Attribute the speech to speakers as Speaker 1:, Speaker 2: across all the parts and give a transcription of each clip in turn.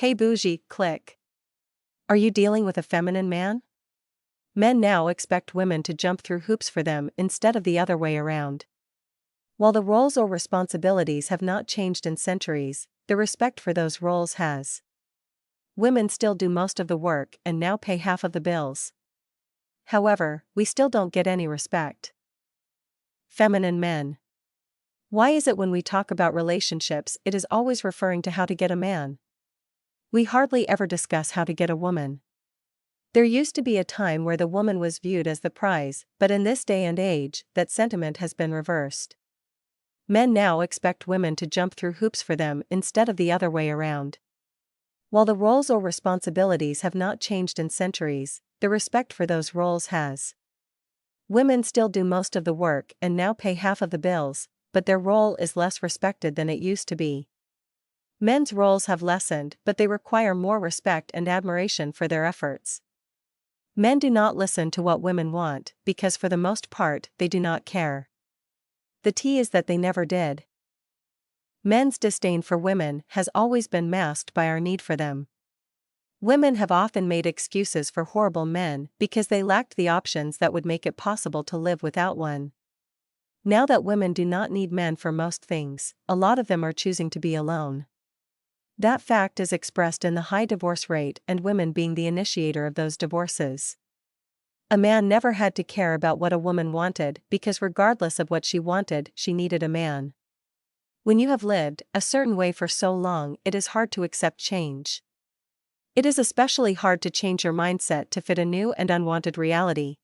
Speaker 1: Hey Bougie, click. Are you dealing with a feminine man? Men now expect women to jump through hoops for them instead of the other way around. While the roles or responsibilities have not changed in centuries, the respect for those roles has. Women still do most of the work and now pay half of the bills. However, we still don't get any respect. Feminine men. Why is it when we talk about relationships it is always referring to how to get a man? We hardly ever discuss how to get a woman. There used to be a time where the woman was viewed as the prize, but in this day and age, that sentiment has been reversed. Men now expect women to jump through hoops for them instead of the other way around. While the roles or responsibilities have not changed in centuries, the respect for those roles has. Women still do most of the work and now pay half of the bills, but their role is less respected than it used to be. Men's roles have lessened, but they require more respect and admiration for their efforts. Men do not listen to what women want, because for the most part, they do not care. The tea is that they never did. Men's disdain for women has always been masked by our need for them. Women have often made excuses for horrible men because they lacked the options that would make it possible to live without one. Now that women do not need men for most things, a lot of them are choosing to be alone. That fact is expressed in the high divorce rate and women being the initiator of those divorces. A man never had to care about what a woman wanted because regardless of what she wanted, she needed a man. When you have lived a certain way for so long, it is hard to accept change. It is especially hard to change your mindset to fit a new and unwanted reality.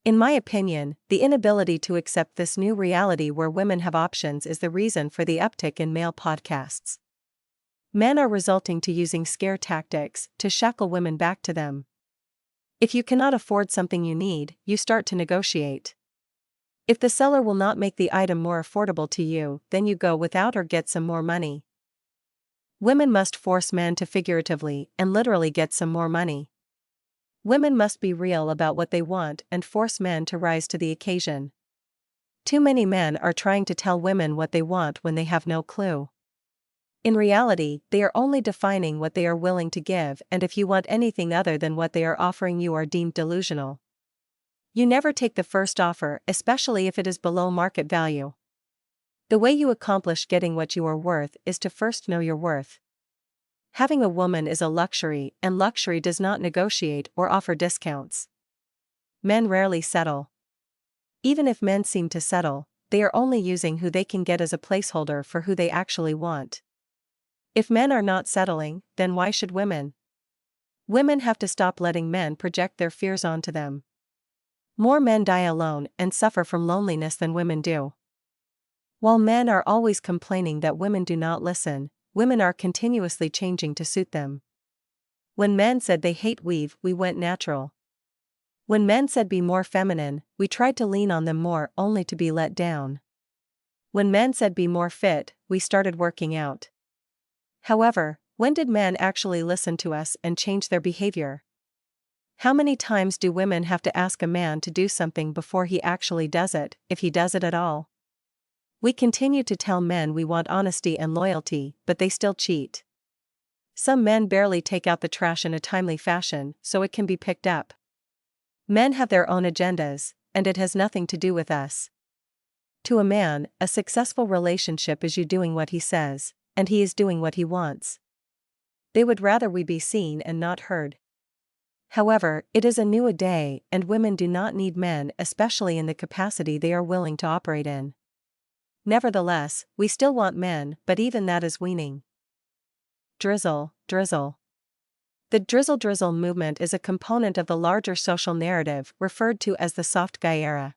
Speaker 1: In my opinion, the inability to accept this new reality where women have options is the reason for the uptick in male podcasts. Men are resulting to using scare tactics to shackle women back to them. If you cannot afford something you need, you start to negotiate. If the seller will not make the item more affordable to you, then you go without or get some more money. Women must force men to figuratively and literally get some more money. Women must be real about what they want and force men to rise to the occasion. Too many men are trying to tell women what they want when they have no clue. In reality, they are only defining what they are willing to give, and if you want anything other than what they are offering you are deemed delusional. You never take the first offer, especially if it is below market value. The way you accomplish getting what you are worth is to first know your worth. Having a woman is a luxury, and luxury does not negotiate or offer discounts. Men rarely settle. Even if men seem to settle, they are only using who they can get as a placeholder for who they actually want. If men are not settling, then why should women? Women have to stop letting men project their fears onto them. More men die alone and suffer from loneliness than women do. While men are always complaining that women do not listen, women are continuously changing to suit them. When men said they hate weave, we went natural. When men said be more feminine, we tried to lean on them more only to be let down. When men said be more fit, we started working out. However, when did men actually listen to us and change their behavior? How many times do women have to ask a man to do something before he actually does it, if he does it at all? We continue to tell men we want honesty and loyalty, but they still cheat. Some men barely take out the trash in a timely fashion so it can be picked up. Men have their own agendas, and it has nothing to do with us. To a man, a successful relationship is you doing what he says, and he is doing what he wants. They would rather we be seen and not heard. However, it is a new day, and women do not need men, especially in the capacity they are willing to operate in. Nevertheless, we still want men, but even that is weaning. Drizzle, drizzle. The drizzle movement is a component of the larger social narrative referred to as the soft guy era.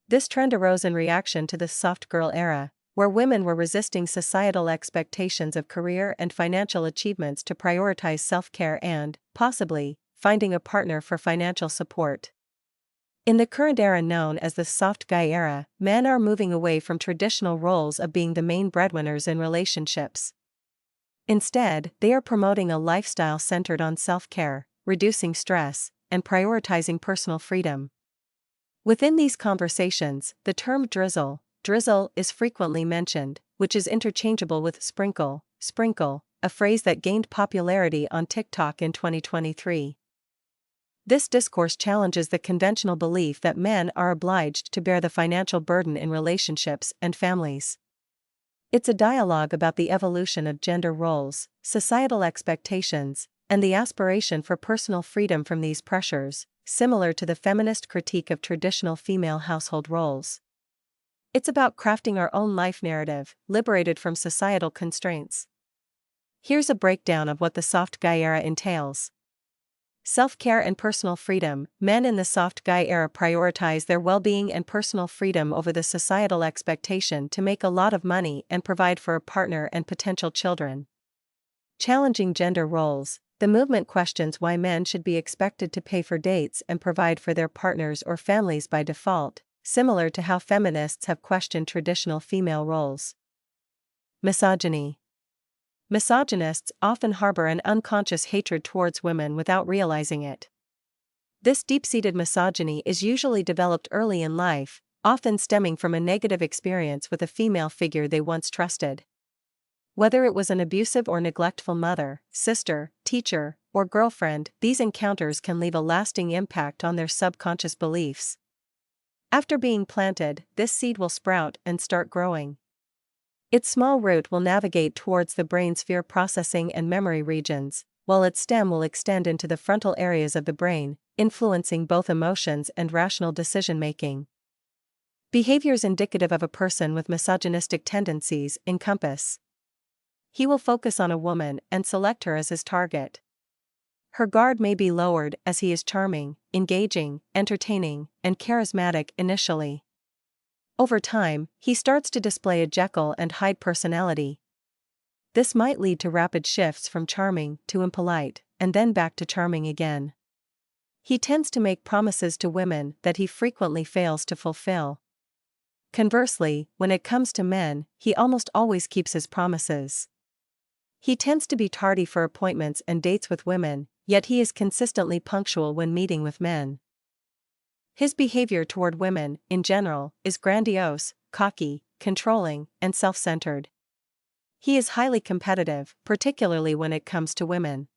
Speaker 1: This trend arose in reaction to the soft girl era, where women were resisting societal expectations of career and financial achievements to prioritize self-care and, possibly, finding a partner for financial support. In the current era known as the soft guy era, men are moving away from traditional roles of being the main breadwinners in relationships. Instead, they are promoting a lifestyle centered on self-care, reducing stress, and prioritizing personal freedom. Within these conversations, the term drizzle is frequently mentioned, which is interchangeable with sprinkle, a phrase that gained popularity on TikTok in 2023. This discourse challenges the conventional belief that men are obliged to bear the financial burden in relationships and families. It's a dialogue about the evolution of gender roles, societal expectations, and the aspiration for personal freedom from these pressures, similar to the feminist critique of traditional female household roles. It's about crafting our own life narrative, liberated from societal constraints. Here's a breakdown of what the soft guy era entails. Self-care and personal freedom. Men in the soft guy era prioritize their well-being and personal freedom over the societal expectation to make a lot of money and provide for a partner and potential children. Challenging gender roles. The movement questions why men should be expected to pay for dates and provide for their partners or families by default, similar to how feminists have questioned traditional female roles. Misogyny. Misogynists often harbor an unconscious hatred towards women without realizing it. This deep-seated misogyny is usually developed early in life, often stemming from a negative experience with a female figure they once trusted. Whether it was an abusive or neglectful mother, sister, teacher, or girlfriend, these encounters can leave a lasting impact on their subconscious beliefs. After being planted, this seed will sprout and start growing. Its small root will navigate towards the brain's fear processing and memory regions, while its stem will extend into the frontal areas of the brain, influencing both emotions and rational decision-making. Behaviors indicative of a person with misogynistic tendencies encompass: he will focus on a woman and select her as his target. Her guard may be lowered as he is charming, engaging, entertaining, and charismatic initially. Over time, he starts to display a Jekyll and Hyde personality. This might lead to rapid shifts from charming to impolite, and then back to charming again. He tends to make promises to women that he frequently fails to fulfill. Conversely, when it comes to men, he almost always keeps his promises. He tends to be tardy for appointments and dates with women, yet he is consistently punctual when meeting with men. His behavior toward women, in general, is grandiose, cocky, controlling, and self-centered. He is highly competitive, particularly when it comes to women.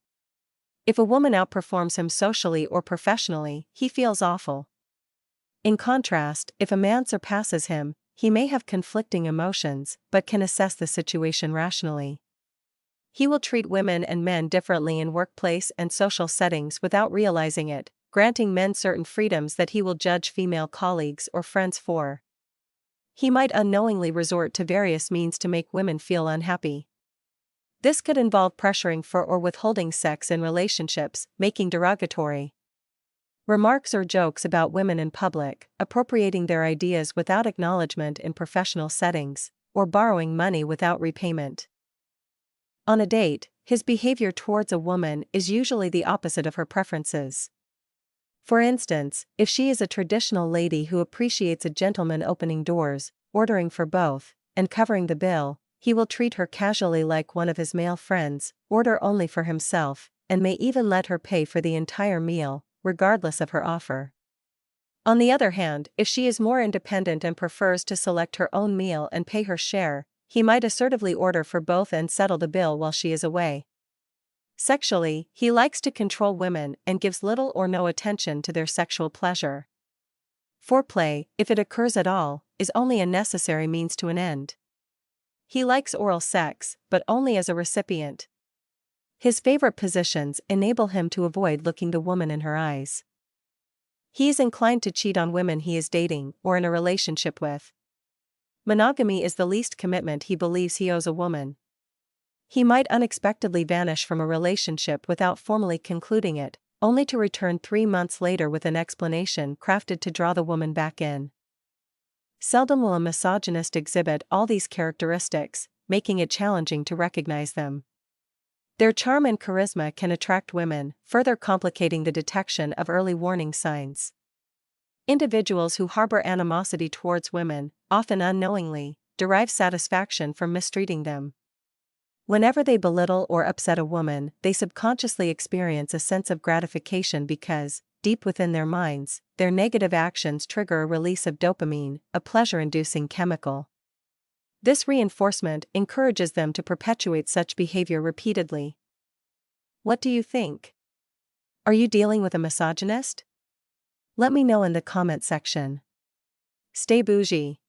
Speaker 1: If a woman outperforms him socially or professionally, he feels awful. In contrast, if a man surpasses him, he may have conflicting emotions, but can assess the situation rationally. He will treat women and men differently in workplace and social settings without realizing it, granting men certain freedoms that he will judge female colleagues or friends for. He might unknowingly resort to various means to make women feel unhappy. This could involve pressuring for or withholding sex in relationships, making derogatory remarks or jokes about women in public, appropriating their ideas without acknowledgement in professional settings, or borrowing money without repayment. On a date, his behavior towards a woman is usually the opposite of her preferences. For instance, if she is a traditional lady who appreciates a gentleman opening doors, ordering for both, and covering the bill, he will treat her casually like one of his male friends, order only for himself, and may even let her pay for the entire meal, regardless of her offer. On the other hand, if she is more independent and prefers to select her own meal and pay her share, he might assertively order for both and settle the bill while she is away. Sexually, he likes to control women and gives little or no attention to their sexual pleasure. Foreplay, if it occurs at all, is only a necessary means to an end. He likes oral sex, but only as a recipient. His favorite positions enable him to avoid looking the woman in her eyes. He is inclined to cheat on women he is dating or in a relationship with. Monogamy is the least commitment he believes he owes a woman. He might unexpectedly vanish from a relationship without formally concluding it, only to return 3 months later with an explanation crafted to draw the woman back in. Seldom will a misogynist exhibit all these characteristics, making it challenging to recognize them. Their charm and charisma can attract women, further complicating the detection of early warning signs. Individuals who harbor animosity towards women, often unknowingly, derive satisfaction from mistreating them. Whenever they belittle or upset a woman, they subconsciously experience a sense of gratification because, deep within their minds, their negative actions trigger a release of dopamine, a pleasure-inducing chemical. This reinforcement encourages them to perpetuate such behavior repeatedly. What do you think? Are you dealing with a misogynist? Let me know in the comment section. Stay bougie.